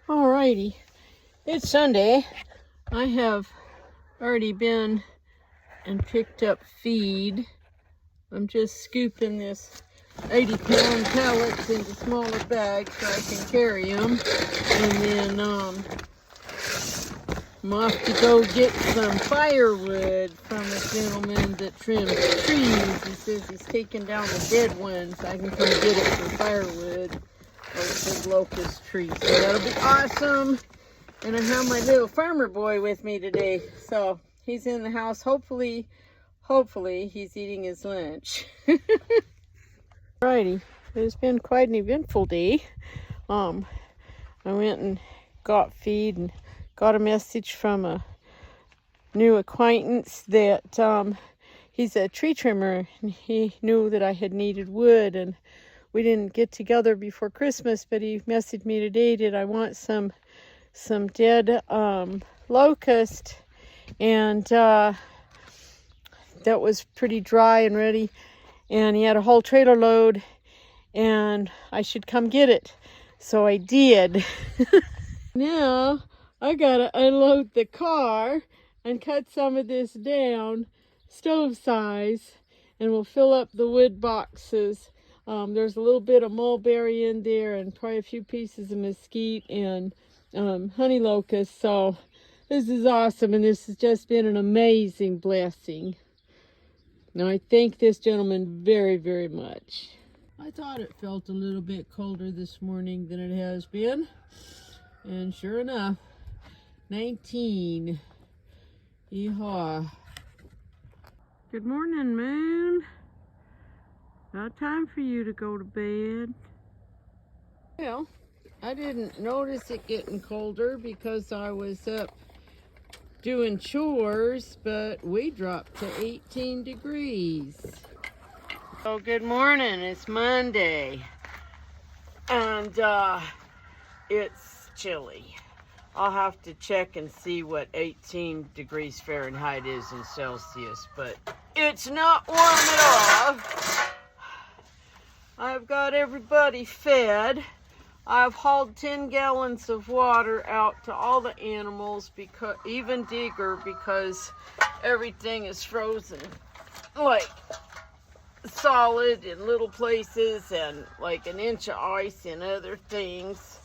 Alrighty, it's Sunday. I have already been and picked up feed. I'm just scooping this 80-pound pellets into smaller bags so I can carry them. And then I'm off to go get some firewood from a gentleman that trims trees. He says he's taking down the dead ones. I can come get it for firewood. Those big locust trees. So that'll be awesome. And I have my little farmer boy with me today. So he's in the house. Hopefully he's eating his lunch. Alrighty, it's been quite an eventful day. I went and got feed and got a message from a new acquaintance that he's a tree trimmer, and he knew that I had needed wood, and we didn't get together before Christmas, but he messaged me today, did I want some dead locust, and that was pretty dry and ready, and he had a whole trailer load, and I should come get it. So I did. Now I gotta unload the car and cut some of this down, stove size, and we'll fill up the wood boxes. There's a little bit of mulberry in there and probably a few pieces of mesquite and honey locust. So this is awesome, and this has just been an amazing blessing. Now I thank this gentleman very, very much. I thought it felt a little bit colder this morning than it has been. And sure enough, 19. Yeehaw. Good morning, Moon. Not time for you to go to bed. Well, I didn't notice it getting colder because I was up doing chores, but we dropped to 18 degrees. So good morning, it's Monday, and it's chilly. I'll have to check and see what 18 degrees Fahrenheit is in Celsius, but it's not warm at all. I've got everybody fed. I've hauled 10 gallons of water out to all the animals, because even Digger, because everything is frozen like solid in little places and like an inch of ice in other things.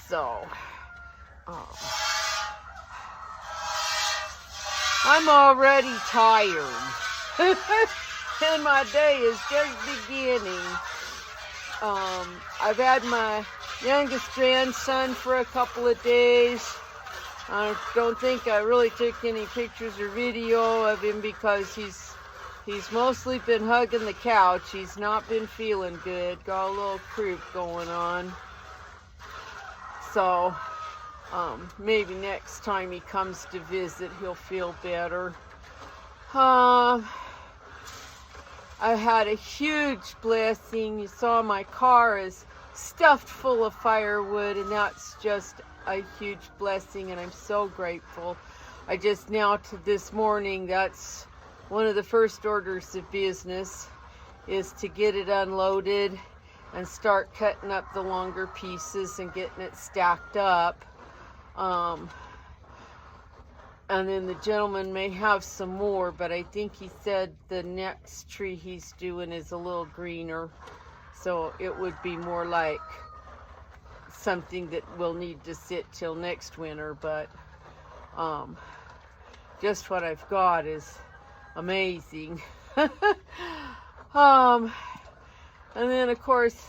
So I'm already tired. And my day is just beginning. I've had my youngest grandson for a couple of days. I don't think I really took any pictures or video of him because he's mostly been hugging the couch. He's not been feeling good. Got a little croup going on. So maybe next time he comes to visit, he'll feel better. I had a huge blessing. You saw my car is stuffed full of firewood, and that's just a huge blessing, and I'm so grateful. I just now to this morning, that's one of the first orders of business, is to get it unloaded and start cutting up the longer pieces and getting it stacked up. And then the gentleman may have some more, but I think he said the next tree he's doing is a little greener. So it would be more like something that will need to sit till next winter. But just what I've got is amazing. And then of course,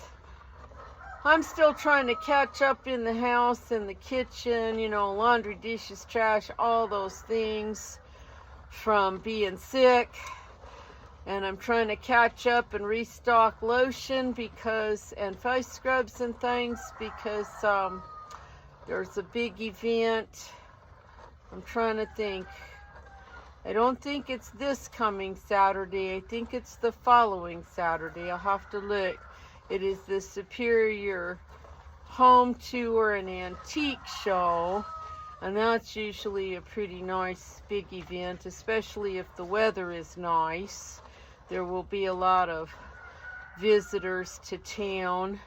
I'm still trying to catch up in the house and the kitchen, you know, laundry, dishes, trash, all those things from being sick. And I'm trying to catch up and restock lotion and face scrubs and things because there's a big event. I'm trying to think. I don't think it's this coming Saturday. I think it's the following Saturday. I'll have to look. It is the Superior Home Tour and Antique Show, and that's usually a pretty nice big event, especially if the weather is nice. There will be a lot of visitors to town.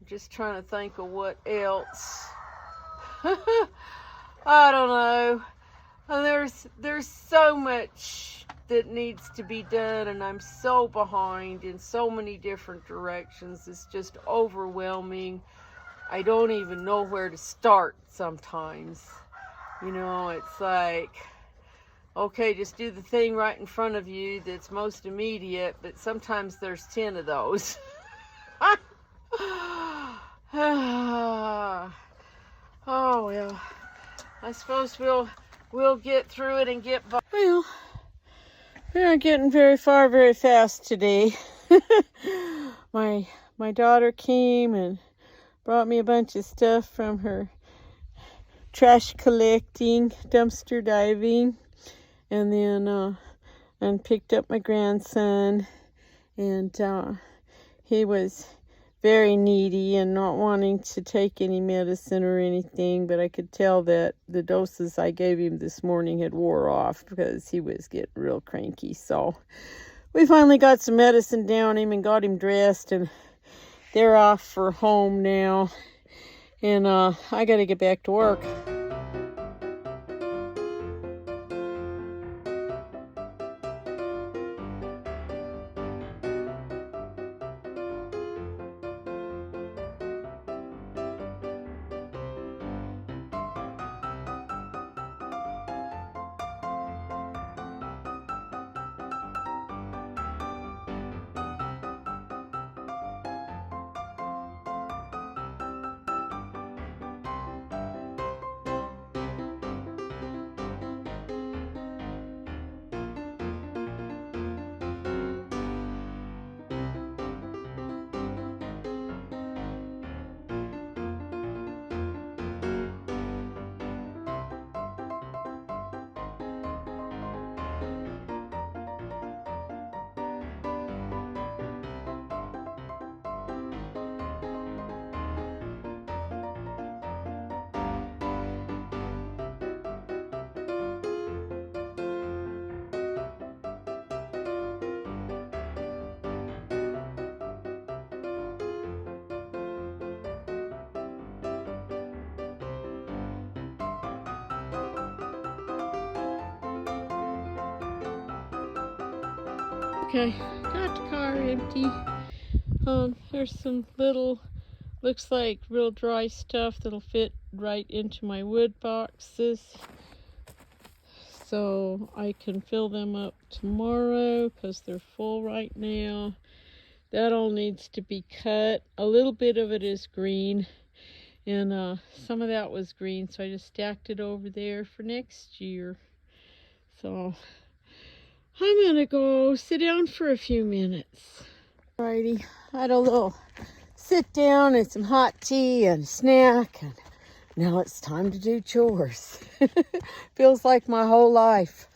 just trying to think of what else. I don't know. And there's so much that needs to be done, and I'm so behind in so many different directions. It's just overwhelming. I don't even know where to start sometimes. You know, it's like, okay, just do the thing right in front of you that's most immediate, but sometimes there's 10 of those. Oh, well, I suppose we'll get through it and get by. Well, we aren't getting very far very fast today. My daughter came and brought me a bunch of stuff from her trash collecting, dumpster diving, and then and picked up my grandson, and he was very needy and not wanting to take any medicine or anything, but I could tell that the doses I gave him this morning had wore off because he was getting real cranky. So we finally got some medicine down him and got him dressed, and they're off for home now, and I got to get back to work. Okay, got the car empty. There's some little, looks like real dry stuff that'll fit right into my wood boxes, so I can fill them up tomorrow because they're full right now. That all needs to be cut. A little bit of it is green, and some of that was green, so I just stacked it over there for next year. So I'm gonna go sit down for a few minutes. Alrighty, I had a little sit down and some hot tea and a snack, and now it's time to do chores. Feels like my whole life.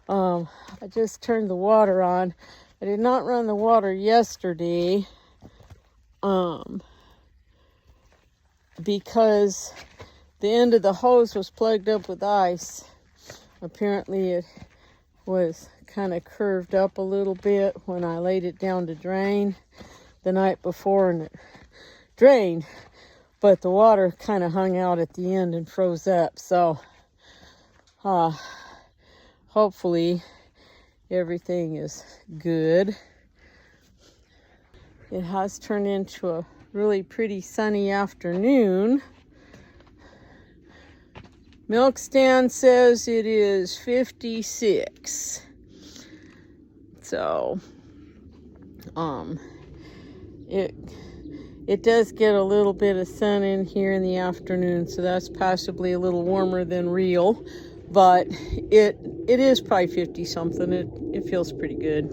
I just turned the water on. I did not run the water yesterday because the end of the hose was plugged up with ice. Apparently it was kind of curved up a little bit when I laid it down to drain the night before, and it drained, but the water kind of hung out at the end and froze up. So hopefully everything is good. It has turned into a really pretty sunny afternoon. Milk stand says it is 56. So, it does get a little bit of sun in here in the afternoon, so that's possibly a little warmer than real, but it is probably 50 something. It feels pretty good.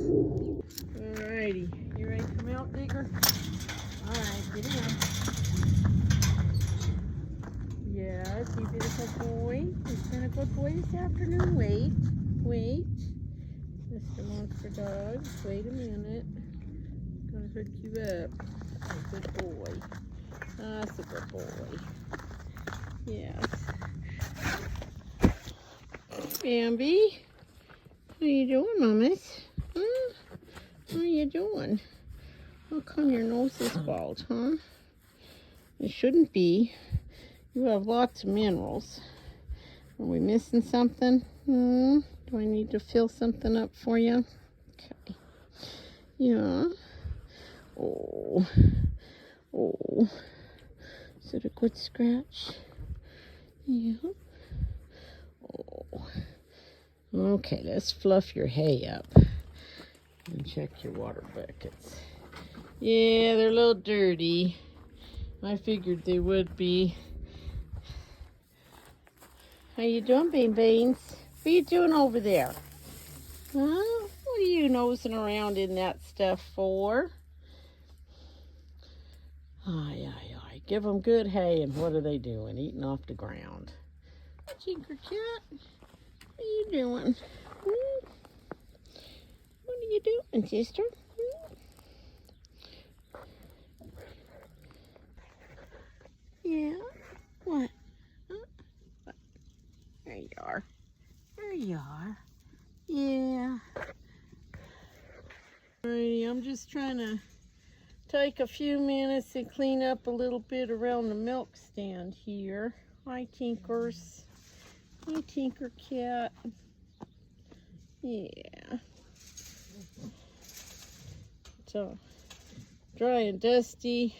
Alrighty, you ready for milk, digger? Alright, get in. Yes, you did a good boy. You've been a good boy this afternoon. Wait. Mr. Monster Dog, wait a minute. I'm gonna hook you up. A good boy. That's a good boy. Yes. Bambi, what are you doing, Mamas? What are you doing? How come your nose is bald, huh? It shouldn't be. You have lots of minerals. Are we missing something? Do I need to fill something up for you? Okay. Yeah. Oh. Oh. Is it a good scratch? Yeah. Oh. Okay, let's fluff your hay up and check your water buckets. Yeah, they're a little dirty. I figured they would be. How you doing, Bean Beans? What are you doing over there? Huh? What are you nosing around in that stuff for? Aye, aye, aye. Give them good hay, and what are they doing? Eating off the ground. Tinker Cat, what are you doing? What are you doing, sister? Yeah? What? Huh? What? There you are. There you are. Yeah. Alrighty, I'm just trying to take a few minutes and clean up a little bit around the milk stand here. Hi, Tinkers. Hi, Tinker Cat. Yeah. So, dry and dusty.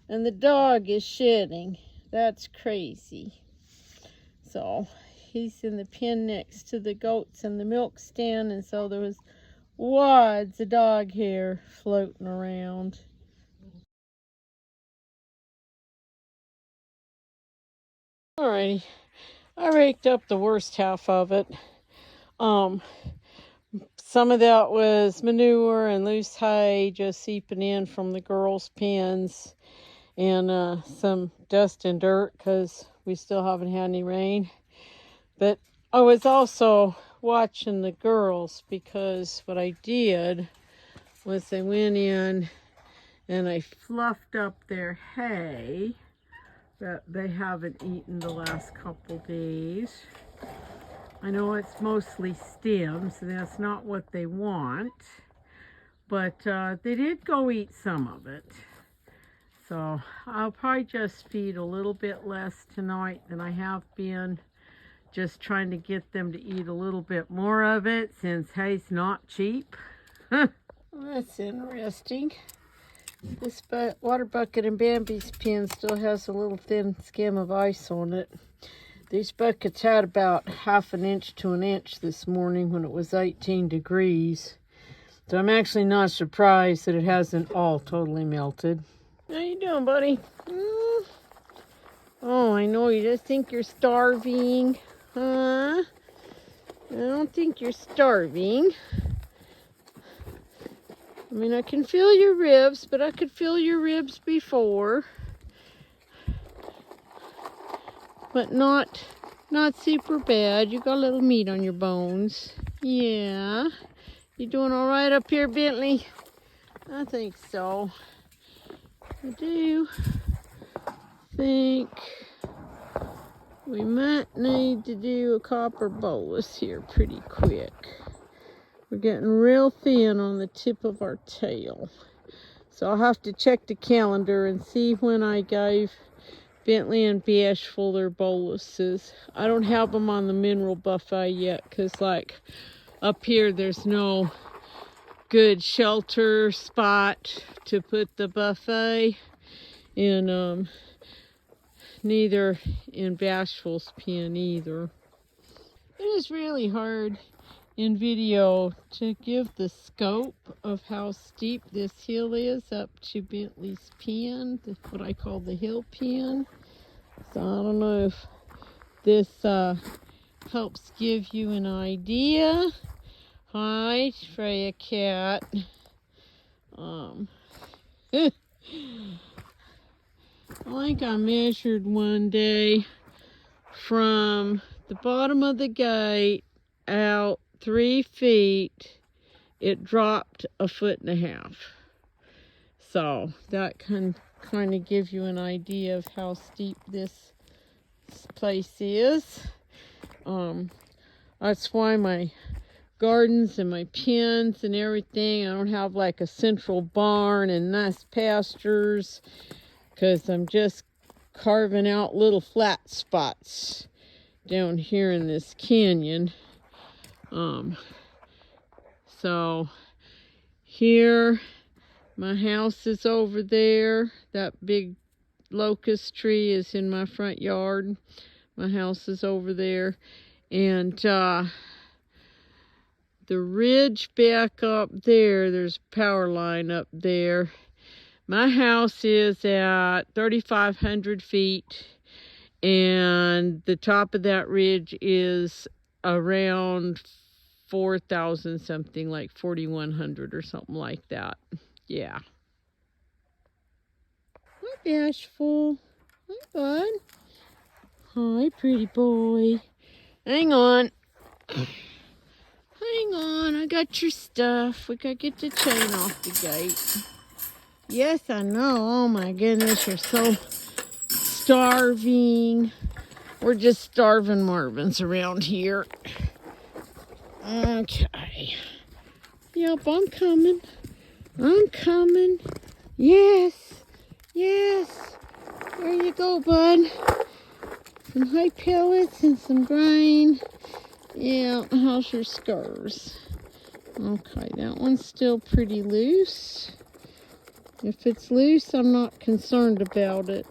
And the dog is shedding. That's crazy. So, he's in the pen next to the goats and the milk stand, and so there was wads of dog hair floating around. Alrighty, I raked up the worst half of it. Some of that was manure and loose hay just seeping in from the girls' pens, and some dust and dirt because we still haven't had any rain. But I was also watching the girls, because what I did was I went in and I fluffed up their hay that they haven't eaten the last couple days. I know it's mostly stems, and that's not what they want, but they did go eat some of it. So I'll probably just feed a little bit less tonight than I have been, just trying to get them to eat a little bit more of it since hay's not cheap. Well, that's interesting. This water bucket in Bambi's pen still has a little thin skim of ice on it. These buckets had about 1/2 inch to 1 inch this morning when it was 18 degrees. So I'm actually not surprised that it hasn't all totally melted. How you doing, buddy? Oh, I know, you just think you're starving, huh? I don't think you're starving. I mean, I can feel your ribs, but I could feel your ribs before. But not super bad. You got a little meat on your bones. Yeah. You doing all right up here, Bentley? I think so. I do think we might need to do a copper bolus here pretty quick. We're getting real thin on the tip of our tail. So I'll have to check the calendar and see when I gave Bentley and Bashful their boluses. I don't have them on the mineral buffet yet, because like up here there's no good shelter spot to put the buffet, and neither in Bashful's pen either. It is really hard in video to give the scope of how steep this hill is up to Bentley's pen, what I call the hill pen. So I don't know if this helps give you an idea. Hi, Freya Cat. I think I measured one day from the bottom of the gate out 3 feet, it dropped 1.5 feet. So that can kind of give you an idea of how steep this place is. That's why my gardens and my pens and everything. I don't have like a central barn and nice pastures because I'm just carving out little flat spots down here in this canyon. So here, my house is over there. That big locust tree is in my front yard. My house is over there. And the ridge back up there, there's a power line up there. My house is at 3,500 feet. And the top of that ridge is around 4,000 something, like 4,100 or something like that. Yeah. Hi, Bashful. Hi, bud. Hi, pretty boy. Hang on. Hang on. I got your stuff. We gotta get the chain off the gate. Yes, I know. Oh, my goodness. You're so starving. We're just starving Marvins around here. Okay. Yep, I'm coming. I'm coming. Yes. Yes. There you go, bud. Some hay pellets and some grain. Yeah, how's your scars? Okay, that one's still pretty loose. If it's loose, I'm not concerned about it.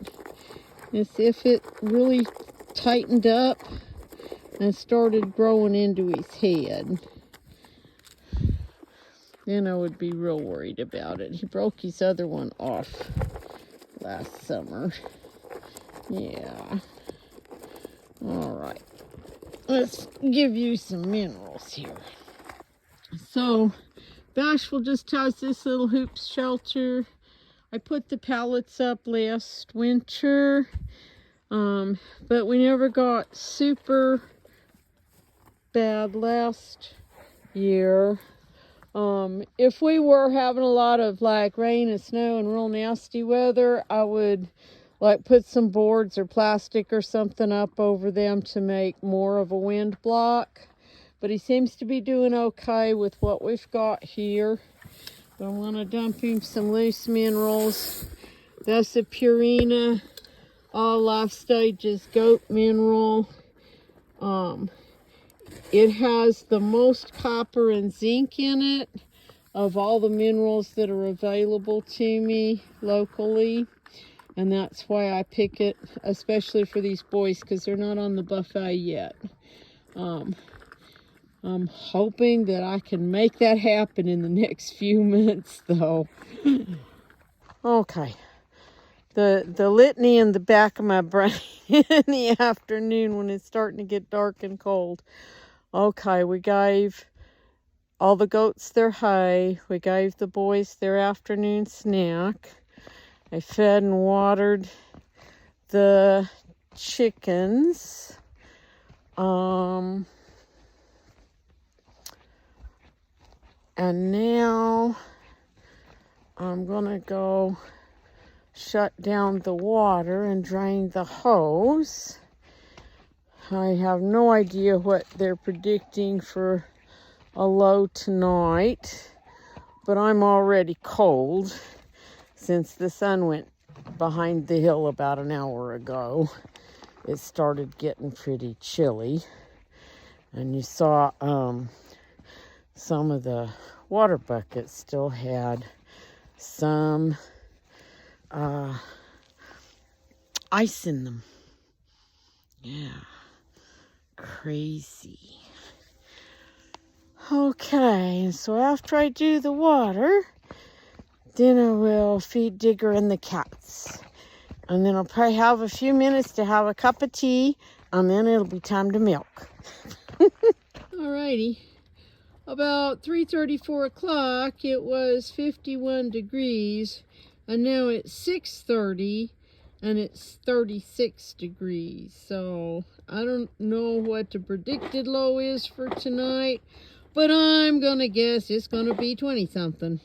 It's if it really tightened up and started growing into his head, then I would be real worried about it. He broke his other one off last summer. Yeah. All right. Let's give you some minerals here. So, Bashful just has this little hoop shelter. I put the pallets up last winter, but we never got super bad last year. If we were having a lot of like rain and snow and real nasty weather, I would like put some boards or plastic or something up over them to make more of a wind block. But he seems to be doing okay with what we've got here. But I'm gonna dump him some loose minerals. That's a Purina All Life Stages goat mineral. It has the most copper and zinc in it of all the minerals that are available to me locally. And that's why I pick it, especially for these boys, because they're not on the buffet yet. I'm hoping that I can make that happen in the next few months, though. Okay. The litany in the back of my brain in the afternoon when it's starting to get dark and cold. Okay, we gave all the goats their hay. We gave the boys their afternoon snack. I fed and watered the chickens. And now I'm gonna go shut down the water and drain the hose. I have no idea what they're predicting for a low tonight, but I'm already cold since the sun went behind the hill about an hour ago. It started getting pretty chilly, and you saw some of the water buckets still had some ice in them. Yeah. Crazy. Okay, so after I do the water, then I will feed Digger and the cats. And then I'll probably have a few minutes to have a cup of tea, and then it'll be time to milk. Alrighty. About 3:30, 4 o'clock, it was 51 degrees, and now it's 6:30. And it's 36 degrees, so I don't know what the predicted low is for tonight, but I'm gonna guess it's gonna be 20 something.